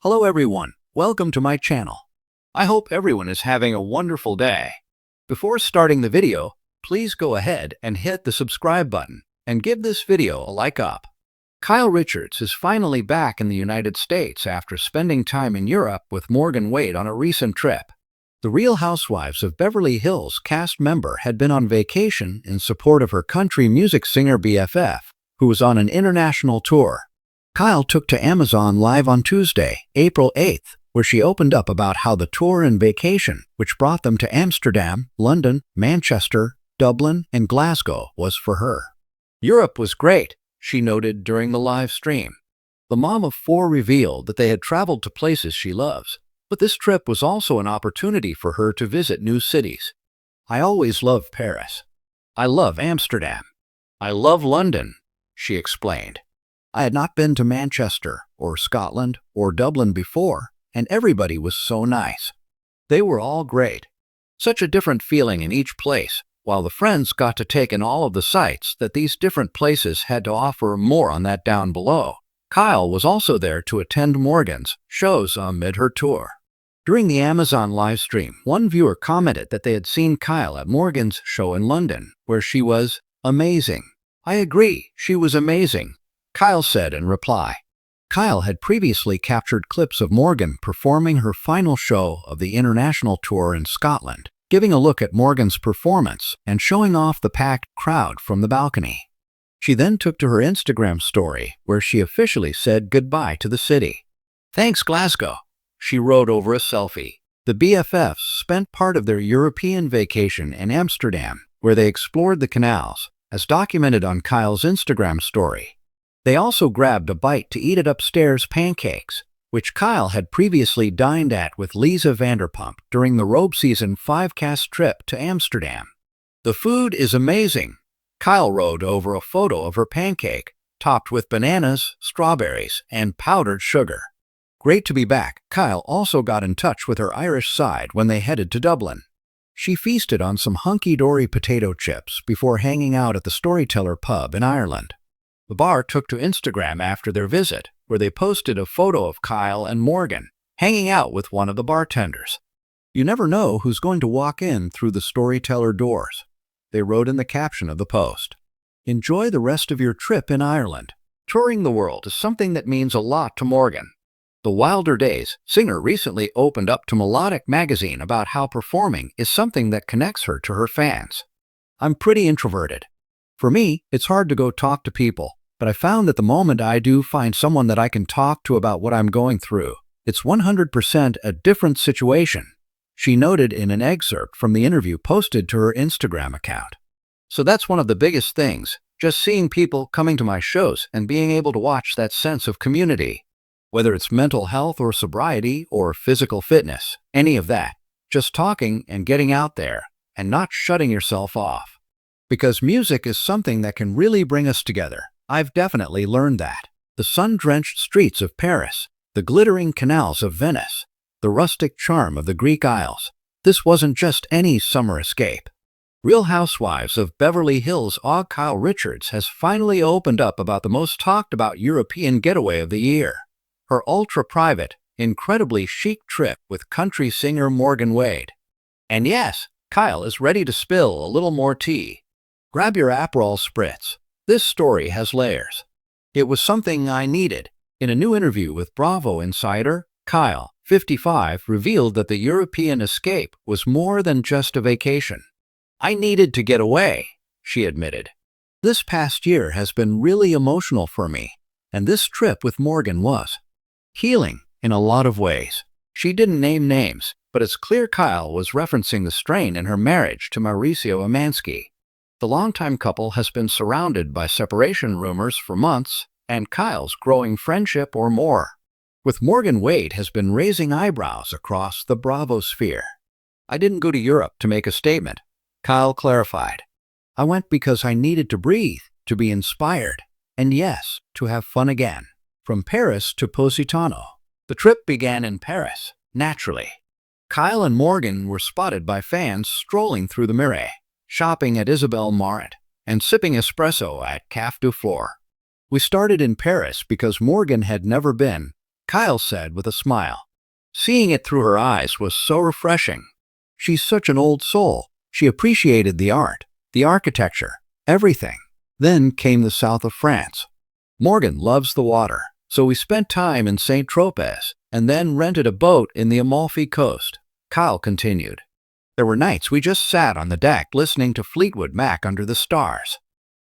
Hello everyone, welcome to my channel. I hope everyone is having a wonderful day. Before starting the video, please go ahead and hit the subscribe button and give this video a like up. Kyle Richards is finally back in the United States after spending time in Europe with Morgan Wade on a recent trip. The Real Housewives of Beverly Hills cast member had been on vacation in support of her country music singer BFF, who was on an international tour. Kyle took to Amazon Live on Tuesday, April 8th, where she opened up about how the tour and vacation, which brought them to Amsterdam, London, Manchester, Dublin, and Glasgow, was for her. Europe was great, she noted during the live stream. The mom of four revealed that they had traveled to places she loves, but this trip was also an opportunity for her to visit new cities. I always love Paris. I love Amsterdam. I love London, she explained. I had not been to Manchester or Scotland or Dublin before, and everybody was so nice. They were all great. Such a different feeling in each place, while the friends got to take in all of the sights that these different places had to offer. More on that down below. Kyle was also there to attend Morgan's shows amid her tour. During the Amazon live stream, one viewer commented that they had seen Kyle at Morgan's show in London, where she was amazing. I agree, she was amazing, Kyle said in reply. Kyle had previously captured clips of Morgan performing her final show of the international tour in Scotland, giving a look at Morgan's performance and showing off the packed crowd from the balcony. She then took to her Instagram story, where she officially said goodbye to the city. "Thanks, Glasgow," she wrote over a selfie. The BFFs spent part of their European vacation in Amsterdam, where they explored the canals, as documented on Kyle's Instagram story. They also grabbed a bite to eat at Upstairs Pancakes, which Kyle had previously dined at with Lisa Vanderpump during the Robe Season 5 cast trip to Amsterdam. "The food is amazing," Kyle wrote over a photo of her pancake, topped with bananas, strawberries, and powdered sugar. Great to be back. Kyle also got in touch with her Irish side when they headed to Dublin. She feasted on some hunky-dory potato chips before hanging out at the Storyteller pub in Ireland. The bar took to Instagram after their visit, where they posted a photo of Kyle and Morgan hanging out with one of the bartenders. "You never know who's going to walk in through the Storyteller doors," they wrote in the caption of the post. Enjoy the rest of your trip in Ireland. Touring the world is something that means a lot to Morgan. The Wilder Days singer recently opened up to Melodic magazine about how performing is something that connects her to her fans. "I'm pretty introverted. For me, it's hard to go talk to people, but I found that the moment I do find someone that I can talk to about what I'm going through, it's 100% a different situation," she noted in an excerpt from the interview posted to her Instagram account. "So that's one of the biggest things, just seeing people coming to my shows and being able to watch that sense of community. Whether it's mental health or sobriety or physical fitness, any of that, just talking and getting out there and not shutting yourself off. Because music is something that can really bring us together. I've definitely learned that. The sun-drenched streets of Paris, the glittering canals of Venice, the rustic charm of the Greek Isles. This wasn't just any summer escape." Real Housewives of Beverly Hills Kyle Richards has finally opened up about the most talked about European getaway of the year. Her ultra-private, incredibly chic trip with country singer Morgan Wade. And yes, Kyle is ready to spill a little more tea. Grab your Aperol spritz. This story has layers. "It was something I needed." In a new interview with Bravo Insider, Kyle, 55, revealed that the European escape was more than just a vacation. "I needed to get away," she admitted. "This past year has been really emotional for me, and this trip with Morgan was healing in a lot of ways." She didn't name names, but it's clear Kyle was referencing the strain in her marriage to Mauricio Amansky. The longtime couple has been surrounded by separation rumors for months, and Kyle's growing friendship or more with Morgan Wade has been raising eyebrows across the Bravo sphere. "I didn't go to Europe to make a statement," Kyle clarified. "I went because I needed to breathe, to be inspired, and yes, to have fun again." From Paris to Positano. The trip began in Paris, naturally. Kyle and Morgan were spotted by fans strolling through the Marais, shopping at Isabelle Marant, and sipping espresso at Café du Fleur. "We started in Paris because Morgan had never been, Kyle said with a smile. Seeing it through her eyes was so refreshing. She's such an old soul. She appreciated the art, the architecture, everything. Then came the south of France. Morgan loves the water, so we spent time in St. Tropez and then rented a boat in the Amalfi Coast. Kyle continued. There were nights we just sat on the deck listening to Fleetwood Mac under the stars.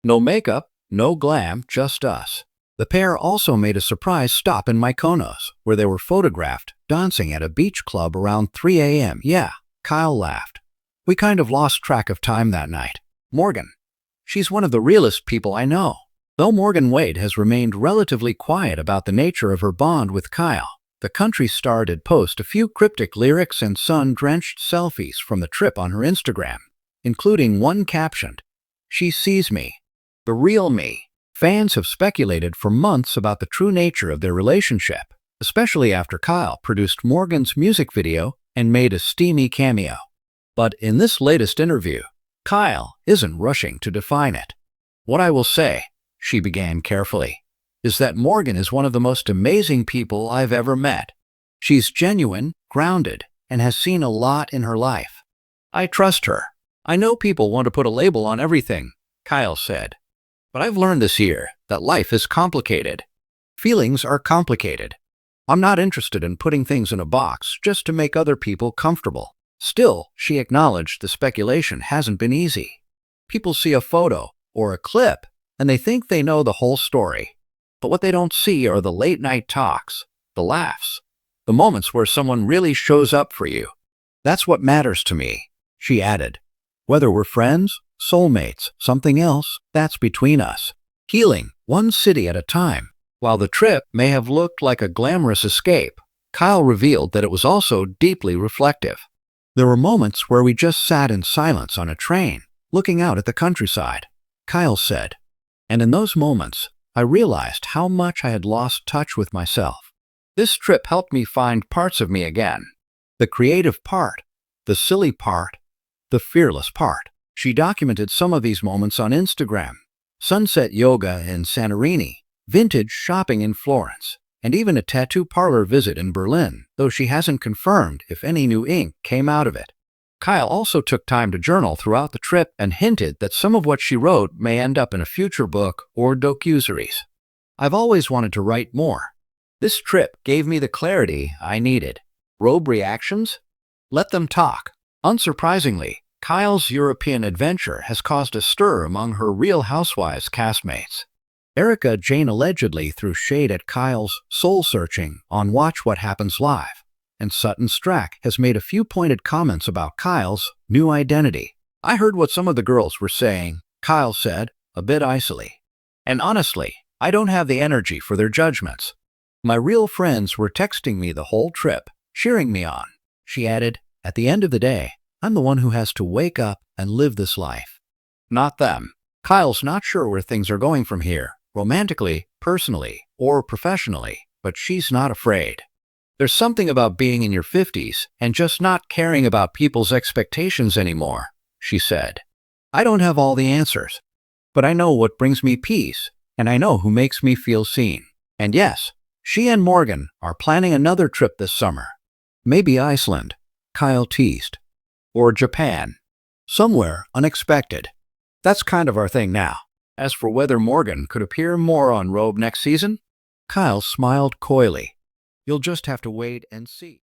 No makeup, no glam, just us. The pair also made a surprise stop in Mykonos, where they were photographed dancing at a beach club around 3 a.m. Yeah, Kyle laughed. We kind of lost track of time that night. Morgan. She's one of the realest people I know. Though Morgan Wade has remained relatively quiet about the nature of her bond with Kyle, the country star did post a few cryptic lyrics and sun-drenched selfies from the trip on her Instagram, including one captioned, "She sees me. The real me." Fans have speculated for months about the true nature of their relationship, especially after Kyle produced Morgan's music video and made a steamy cameo. But in this latest interview, Kyle isn't rushing to define it. What I will say, she began carefully, is that Morgan is one of the most amazing people I've ever met. She's genuine, grounded, and has seen a lot in her life. I trust her. I know people want to put a label on everything, Kyle said. But I've learned this year that life is complicated. Feelings are complicated. I'm not interested in putting things in a box just to make other people comfortable. Still, she acknowledged the speculation hasn't been easy. People see a photo or a clip and they think they know the whole story. But what they don't see are the late-night talks, the laughs, the moments where someone really shows up for you. That's what matters to me, she added. Whether we're friends, soulmates, something else, that's between us. Healing, one city at a time. While the trip may have looked like a glamorous escape, Kyle revealed that it was also deeply reflective. There were moments where we just sat in silence on a train, looking out at the countryside, Kyle said. And in those moments, I realized how much I had lost touch with myself. This trip helped me find parts of me again. The creative part, the silly part, the fearless part. She documented some of these moments on Instagram. Sunset yoga in Santorini, vintage shopping in Florence, and even a tattoo parlor visit in Berlin, though she hasn't confirmed if any new ink came out of it. Kyle also took time to journal throughout the trip and hinted that some of what she wrote may end up in a future book or docuseries. I've always wanted to write more. This trip gave me the clarity I needed. Robe reactions? Let them talk. Unsurprisingly, Kyle's European adventure has caused a stir among her Real Housewives castmates. Erica Jane allegedly threw shade at Kyle's soul-searching on Watch What Happens Live, and Sutton Strack has made a few pointed comments about Kyle's new identity. I heard what some of the girls were saying, Kyle said, a bit icily. And honestly, I don't have the energy for their judgments. My real friends were texting me the whole trip, cheering me on. She added, at the end of the day, I'm the one who has to wake up and live this life. Not them. Kyle's not sure where things are going from here, romantically, personally, or professionally, but she's not afraid. There's something about being in your 50s and just not caring about people's expectations anymore, she said. I don't have all the answers, but I know what brings me peace, and I know who makes me feel seen. And yes, she and Morgan are planning another trip this summer. Maybe Iceland, Kyle teased. Or Japan. Somewhere unexpected. That's kind of our thing now. As for whether Morgan could appear more on Robe next season, Kyle smiled coyly. You'll just have to wait and see.